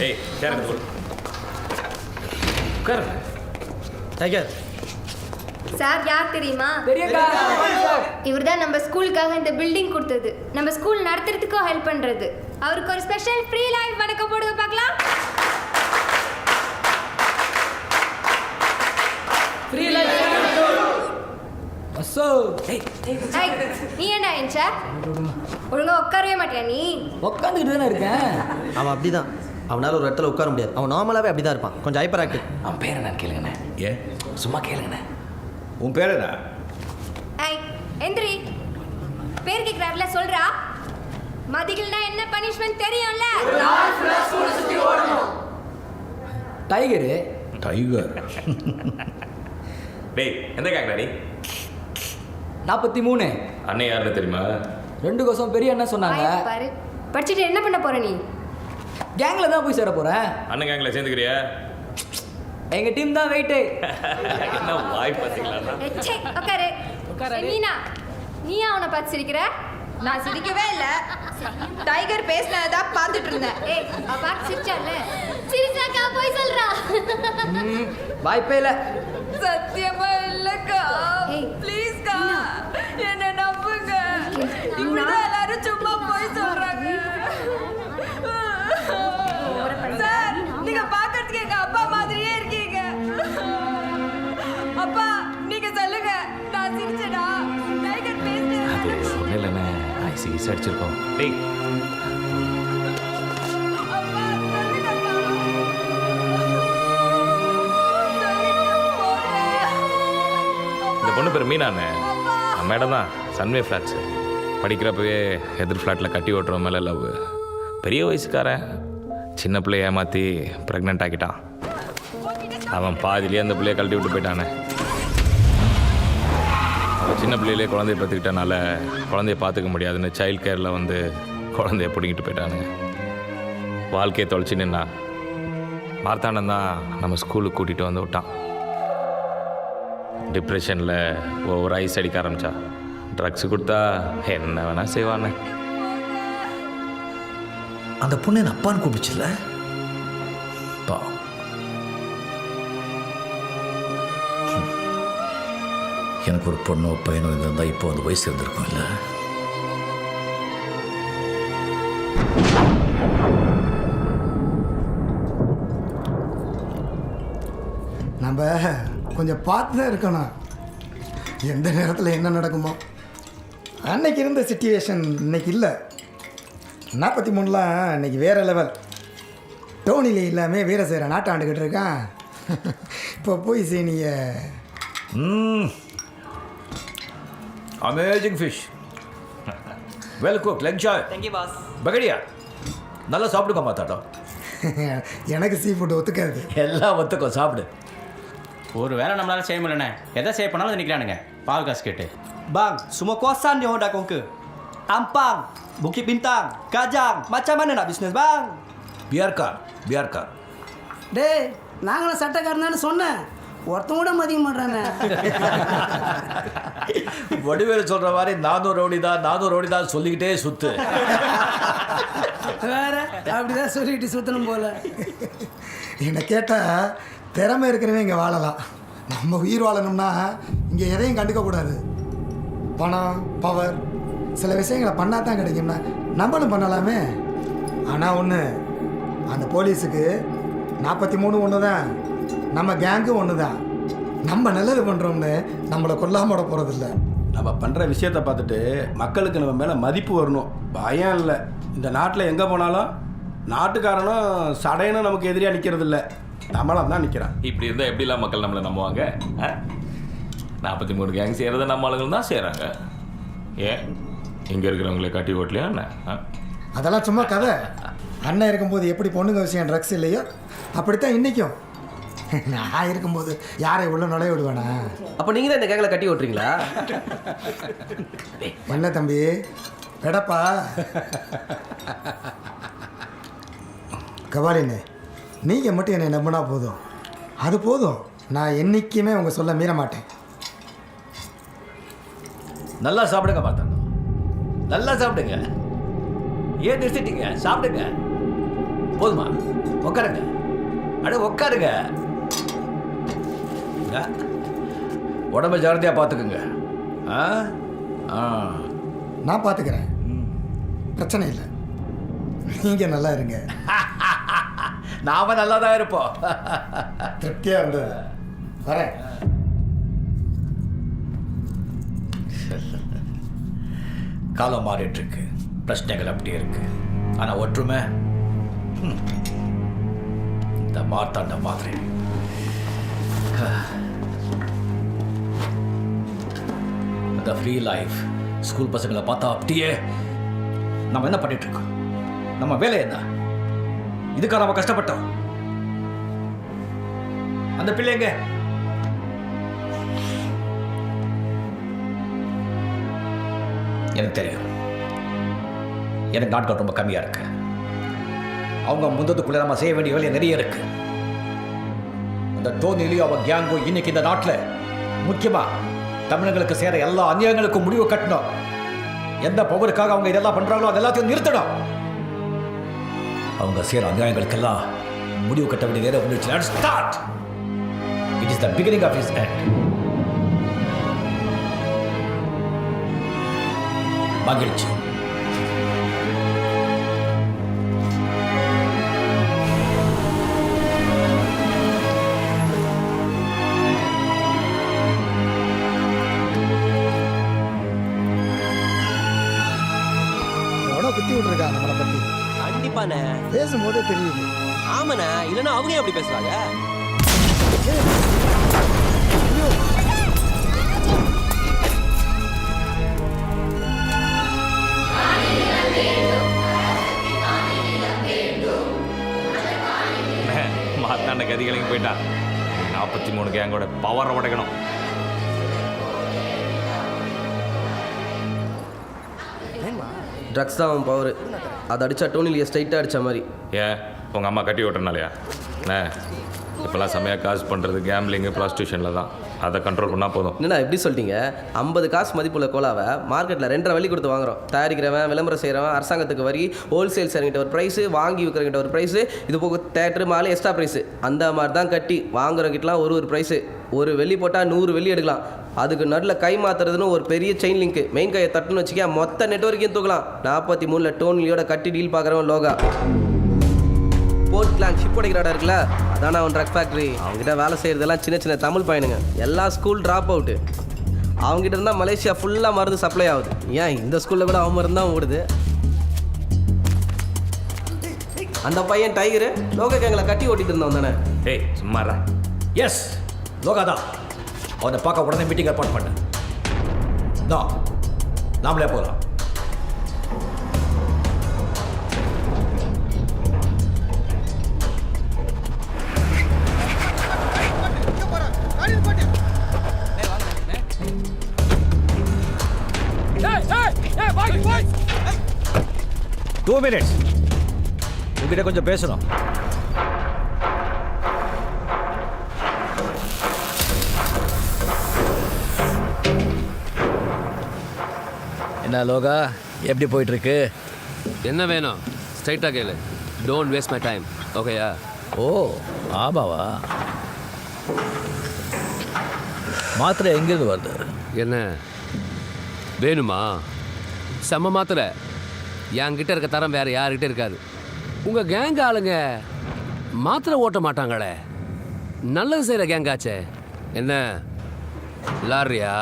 ஏய் கேரட் போடு. உட்காரு. டைகர் சார் யார் தெரியுமா? பெரியக்கா. இவர்தான் நம்ம ஸ்கூலுக்காக இந்த பில்டிங் கொடுத்தது, நம்ம ஸ்கூல் நடத்துறதுக்கும் ஹெல்ப் பண்றது. அவருக்கு ஒரு ஸ்பெஷல் ஃப்ரீ லைஃப் வணக்கம் போடுங்க பார்க்கலாம். ஃப்ரீ லைஃப் அசோ. ஏய் நீ என்ன என்ச்சா? ஒழுங்கா உட்காரவே மாட்டியா நீ? உட்காந்துக்கிட்டு தானே இருக்கேன். அவன் அப்படிதான். அவனால் ஒரு இடத்துல உட்கார முடியாது. அவன் நார்மலாகவே அப்படி தான் இருப்பான். கொஞ்சம் ஹைப்பர் ஆக்டிவ். அவன் பேர் என்ன கேளுங்கண்ணே. ஏன் சும்மா கேளுங்கண்ணே. உன் பேர் என்ன? ஏய் எந்திரி. பேர் கேக்குறாருல சொல்றா. மதிகள்னா என்ன பனிஷ்மென்ட் தெரியும்ல? டைகரு. டைகர். டேய் எந்த கேங்கடா நீ? 43. அண்ணன் யாருன்னு தெரியுமா? 2 கோசம் பெரிய அண்ணன் சொன்னாங்க. பாரு படிச்சுட்டு என்ன பண்ண போற நீ? கேங்ல தான் போய் சேர போறேன். அண்ணன் கேங்கில் சேர்ந்துக்கிறியா? எங்க டீம் தான் வெயிட். என்ன வாய் பார்த்தீங்களா? எச்சே உட்காரு. மீனா நீயா அவனை பார்த்து சிரிக்கிற? நான் சிரிக்கவே இல்ல. டைகர் பேசினதா பார்த்துட்டு இருந்தேன். ஏய் அவ பார்த்து சிரிச்சால. சிரிச்சாக்கா போய் சொல்றா. வாய்ப்பே இல்ல. சத்தியமா இல்லக்கா. ப்ளீஸ்க்கா என்ன நம்புங்க. இப்படிதான் எல்லாரும் சும்மா போய் சொல்றாங்க. சார் நீங்க பார்க்கிறதுக்கு எங்க அப்பா மாதிரியே இருக்கீங்க. அப்பா நீங்க சொல்லுங்க நான் சிரிச்சேனா? டைகர் பேசினேன். அது ஒன்றும் இல்லைண்ணே. ஐசிஸ் அடிச்சிருக்கோம். டேய் அப்பா சொல்லுங்கப்பா. சொல்லிட்டு போறேன். இந்த பொண்ணு பேர் மீனாண்ணே. மேடம் தான் சன்வே ஃப்ளாட்ஸு. படிக்கிறப்பவே எதிர் ஃப்ளாட்டில் கட்டி ஓட்டுறவன் மேலே லவ். பெரிய வயசுக்காரன் சின்ன பிள்ளைய ஏமாற்றி ப்ரெக்னென்ட் ஆக்கிட்டான். அவன் பாதிலேயே அந்த பிள்ளைய கழட்டி விட்டு போயிட்டானே. அவன் சின்ன பிள்ளையிலே குழந்தைய பார்த்துக்கிட்டனால குழந்தைய பார்த்துக்க முடியாதுன்னு சைல்ட் கேரில் வந்து குழந்தைய பிடிங்கிட்டு போயிட்டானுங்க. வாழ்க்கையை தொலைச்சி நின்னா. மார்த்தாண்டம் தான் நம்ம ஸ்கூலுக்கு கூட்டிகிட்டு வந்து விட்டான். டிப்ரெஷனில் ஒவ்வொரு ஐஸ் அடிக்க ஆரம்பித்தா. ட்ரக்ஸ் கொடுத்தா என்ன வேணால் செய்வானே. அந்த பொண்ணு என் அப்பான்னு கூப்பிடுச்சுல்ல. பாவம். எனக்கு ஒரு பொண்ணோ பையனோ இருந்தால் இப்போ வந்து வயசு இருந்திருக்கும் இல்லை. நம்ம கொஞ்சம் பார்த்து தான் இருக்கணும். எந்த நேரத்தில் என்ன நடக்குமோ. அன்னைக்கு இருந்த சிச்சுவேஷன் இன்னைக்கு இல்லை. 43லாம் இன்னைக்கு வேறு லெவல். டோனியில் இல்லாமல் வீர சேர நாட்டை ஆண்டுக்கிட்டு இருக்கான். இப்போ போய் சீனிய amazing fish. Well cook. Enjoy. Thank you boss. பகடியா நல்லா சாப்பிடுங்க மாத்தாட்டம். எனக்கு சீ ஃபுட் ஒத்துக்காது. எல்லாம் ஒத்துக்கோ சாப்பிடு. ஒரு வேலை நம்மளால செய்ய முடியலண்ணே. எதை செய்ய பண்ணாலும் நிற்கிறானுங்க பால் காசு கேட்டு. Bang, semua kawasan yang dah conquer. Ampang, Bukit Bintang, Kajang, macam mana nak bisnes bang? பியார்கார். டேய் நாங்களும் சட்டக்காரன் சொன்னேன். ஒருத்தன் கூட மதிக்க மாட்டானே. வடிவேலு சொல்ற மாதிரி 400 ரவுடி தான் சொல்லிக்கிட்டே சுத்து. வேற அப்படிதான் சொல்லிட்டு சுத்தணும் போல. என்னை கேட்டால் திறமை இருக்கிறவங்க இங்கே வாழலாம். நம்ம உயிர் வாழணும்னா இங்கே எதையும் கண்டுக்கக்கூடாது. பணம், பவர், சில விஷயங்களை பண்ணால் தான் கிடைக்கும்னா நம்மளும் பண்ணலாமே. ஆனால் ஒன்று, அந்த போலீஸுக்கு 43 ஒன்று தான், நம்ம கேங்கு ஒன்று தான். நம்ம நல்லது பண்ணுறோம்னு நம்மளை கொல்லாமட போகிறதில்ல. நம்ம பண்ணுற விஷயத்தை பார்த்துட்டு மக்களுக்கு நம்ம மேலே மதிப்பு வரணும். பயம் இல்லை. இந்த நாட்டில் எங்கே போனாலும் நாட்டுக்காரனும் சடையனும் நமக்கு எதிரியாக நிற்கிறது இல்லை. நம்மளாம் தான் நிற்கிறான். இப்படி இருந்தால் எப்படிலாம் மக்கள் நம்மளை நம்புவாங்க? 43 கேங் செய்கிறத நம்ம ஆளுங்களும் தான் செய்கிறாங்க. ஏன் இங்கே இருக்கிறவங்களே கட்டி ஓட்டலையா என்ன? அதெல்லாம் சும்மா கதை. அண்ணன் இருக்கும்போது எப்படி பொண்ணுங்க விஷயம் ட்ரக்ஸ் இல்லையோ அப்படித்தான் இன்றைக்கும். நான் இருக்கும்போது யாரை உள்ள நுழைய விடுவேனா? அப்போ நீங்கள் தான் இந்த கேங்கில் கட்டி ஓட்டுறீங்களா? என்ன தம்பி எடப்பா? கபாலின்னு நீங்கள் மட்டும் என்னை நம்பினா போதும். அது போதும். நான் என்றைக்குமே உங்கள் சொல்ல மீற மாட்டேன். நல்லா சாப்பிடுங்க மாத்தாட்டம். நல்லா சாப்பிடுங்க. ஏன் நிறுத்திட்டீங்க? சாப்பிடுங்க. போதுமா? உட்காருங்க. அட உட்காருங்க. உடம்ப ஜாகிரதையாக பார்த்துக்குங்க. ஆ ஆ நான் பார்த்துக்கிறேன், பிரச்சனை இல்லை. நீங்கள் நல்லா இருங்க. நாம நல்லா தான் இருப்போம். திருப்தியாக இருந்தது. வரேன். காலம் மாறிட்டு இருக்கு, பிரச்சனைகள் அப்படியே இருக்கு. ஆனா ஒற்றுமை இந்த மார்த்தாண்ட மாதிரி. இந்த ஃப்ரீ லைஃப் ஸ்கூல் பசங்களை பார்த்தா அப்படியே நம்ம என்ன பண்ணிட்டு இருக்கோம்? நம்ம வேலை என்ன? இதுக்காக நம்ம கஷ்டப்பட்டோம். அந்த பிள்ளைங்க எனக்கு தெரியும். எனக்கு நாட்கள் ரொம்ப கம்மியாக இருக்கு. அவங்க முந்ததுக்குள்ளே நம்ம செய்ய வேண்டிய வேலை நிறைய இருக்கு. அந்த டோனிலையும் அவன் கேங்கும் இன்னைக்கு இந்த நாட்டில் முக்கியமாக தமிழர்களுக்கு சேர எல்லா அநியாயங்களுக்கும் முடிவு கட்டணும். எந்த பவருக்காக அவங்க இதெல்லாம் பண்ணுறாங்களோ அது எல்லாத்தையும் நிறுத்தணும். அவங்க சேர அநியாயங்களுக்கெல்லாம் முடிவு கட்ட வேண்டிய நேரம் வந்துச்சு. Let's start. It is the beginning of his end. மகிழ்ச்சி. குத்தி விட்டுருக்காங்க நம்மளை பற்றி. கண்டிப்பாண்ணே, பேசும்போதே தெரியுது. ஆமாண்ணே, இல்லைன்னா அவங்க அப்படி பேசுறாங்க. மாத்தாண்ட கதிகளுக்கு போயிட்டா 43 கேங்கோட பவரை உடைக்கணும். ட்ரக்ஸ் தான் அவன் பவர். அதை அடித்தா டோனிலியை ஸ்ட்ரைட்டாக அடித்த மாதிரி. ஏன் உங்கள் அம்மா கட்டி ஓட்டுறனாலையா? என்ன இப்போல்லாம் செம்மையாக காசு பண்ணுறது கேம்லிங்கு ப்ராஸ்டியூஷனில் தான். அதை கண்ட்ரோல் பண்ணால் போதும். என்னண்ணா எப்படி சொல்லிட்டீங்க? 50 காசு மதிப்புள்ள கோலாவை மார்க்கெட்டில் 2.5 வெள்ளி கொடுத்து வாங்குறோம். தயாரிக்கிறவன், விளம்பரம் செய்கிறவன், அரசாங்கத்துக்கு வரி, ஹோல்சேல்ஸர்கிட்ட ஒரு ப்ரைஸு, வாங்கி விற்கிறவங்கிட்ட ஒரு ப்ரைஸு, இது போக தேட்டரு மாலை எக்ஸ்ட்ரா ப்ரைஸு. அந்த மாதிரி தான் கட்டி வாங்குறவங்கிட்டலாம் ஒரு ப்ரைஸு. ஒரு வெள்ளி போட்டால் 100 வெள்ளி எடுக்கலாம். அதுக்கு நடுவில் கை மாற்றுறதுன்னு ஒரு பெரிய செயின் லிங்க்கு. மெயின் கையை தட்டுன்னு வச்சுக்க மொத்த நெட்வொர்க்கையும் தூக்கலாம். 43 டோனிலியோட கட்டி டீல் பார்க்குறவன் லோகா. போர்ட் கிளாங் ஷிப் உடைக்கிறாடா இருக்குல்ல, அதான் அவன் ட்ரக் ஃபேக்ட்ரி. அவங்ககிட்ட வேலை செய்கிறதெல்லாம் சின்ன சின்ன தமிழ் பையனுங்க. எல்லா ஸ்கூல் ட்ராப் அவுட்டு. அவங்ககிட்ட இருந்தால் மலேசியா ஃபுல்லாக மருந்து சப்ளை ஆகுது. ஏன் இந்த ஸ்கூலில் கூட அவன் மருந்து தான் ஓடுது. அந்த பையன் டைகரு லோகா கேங்களை கட்டி ஓட்டிட்டு இருந்தவன் தானே? ஏய் சும்மாரா. எஸ், லோகா தான். அவனை பார்க்க உடனே மீட்டிங் ஏற்பாடு பண்ண. நாமளே போகலாம். Two minutes. உங்ககிட்ட கொஞ்சம் பேசணும். என்ன லோகா, எப்படி போயிட்டு இருக்கு? என்ன வேணும் ஸ்ட்ரைட்டாக கேளு. Don't waste my time. ஓகேயா? ஓ ஆமாவா? மாத்திரை எங்கேருந்து வருது? என்ன வேணுமா? செம்ம மாத்திரை. என்கிட்ட இருக்க தரம் வேறு யார்கிட்ட இருக்காது. உங்கள் கேங் ஆளுங்க மாத்திரை ஓட்ட மாட்டாங்களே. நல்லது செய்கிற கேங்காச்சே. என்ன விளாட்றியா?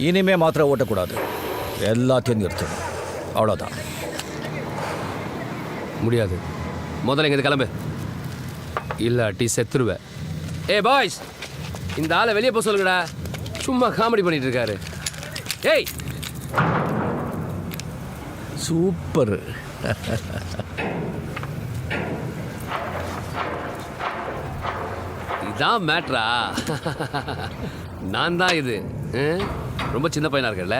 இனிமே மாத்திரை ஓட்டக்கூடாது. எல்லாத்தையும் நிறுத்தணும். அவ்வளோதான். முடியாது. முதல்ல இங்கே கிளம்பு, இல்லாட்டி செத்துருவேன். ஏ பாய்ஸ், இந்த ஆளை வெளியே போக சொல்லுங்கடா. சும்மா காமெடி பண்ணிட்டு இருக்காரு. ஏய் சூப்பர். இதான் மேட்ரா? நான் தான் இது. ரொம்ப சின்ன பையனா இருக்கல.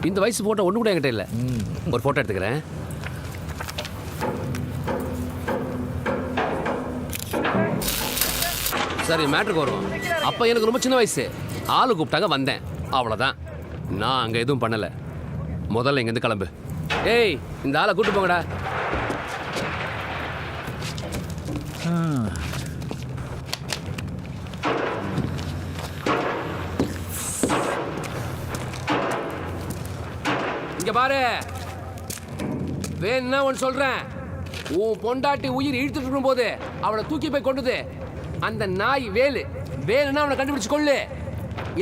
இந்த வயசு போட்டோ ஒன்று கூட என்கிட்ட இல்லை. ஒரு ஃபோட்டோ எடுத்துக்கிறேன். சரி, மேட்ருக்கு வருவோம். அப்போ எனக்கு ரொம்ப சின்ன வயசு. ஆளு கூப்பிட்டாங்க, வந்தேன், அவ்வளோதான். நான் அங்கே எதுவும் பண்ணலை. முதல்ல இங்கேருந்து கிளம்பு. ஏய் இந்த ஆளை கூட்டு போங்கடா. இங்க பாரு, வேணும்னா ஒன்று சொல்றேன். உன் பொண்டாட்டி உயிர் இழுத்துட்டு இருக்கும் போது அவளை தூக்கி போய் கொண்டுது அந்த நாய் வேலு. வேலுன்னா அவனை கண்டுபிடிச்சு கொள்ளு,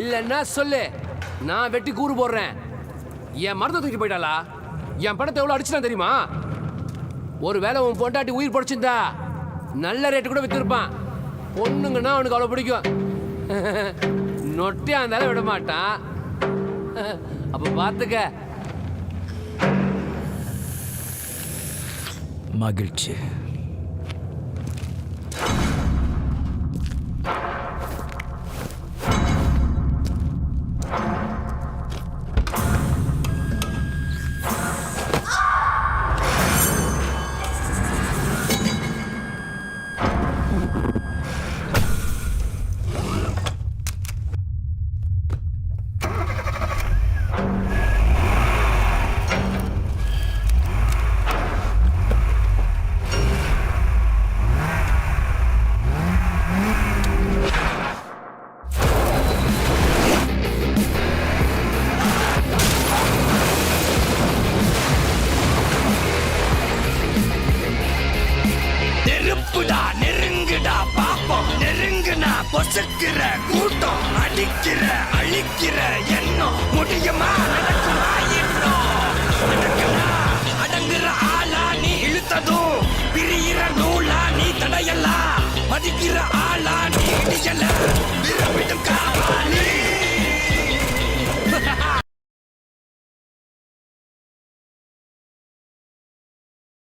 இல்லைன்னா சொல்லு, நான் வெட்டி கூறு போடுறேன். என் மரத்தை தூக்கி போயிட்டாளா? என் பணத்தை எவ்வளோ அடிச்சுட்டான் தெரியுமா? ஒருவேளை உன் பொண்டாட்டி உயிர் பொடிச்சிருந்தா நல்ல ரேட்டு கூட வித்துருப்பான். பொண்ணுங்கன்னா அவனுக்கு அவ்வளோ பிடிக்கும். நொட்டியா இருந்தாலும் விட மாட்டான். அப்போ பார்த்துக்க. மகிழ்ச்சி. பொசுக்கிற கூட்டம் அடிக்கிற அழிக்கிற எண்ணம் முடியுமா? நடக்குமா? அடங்குற ஆளா நீ இழுத்ததும் பிரியிற நூலா நீ தடையலாம். மதிக்கிற ஆளா நீ இடியல விரும்பிடும் காவாலி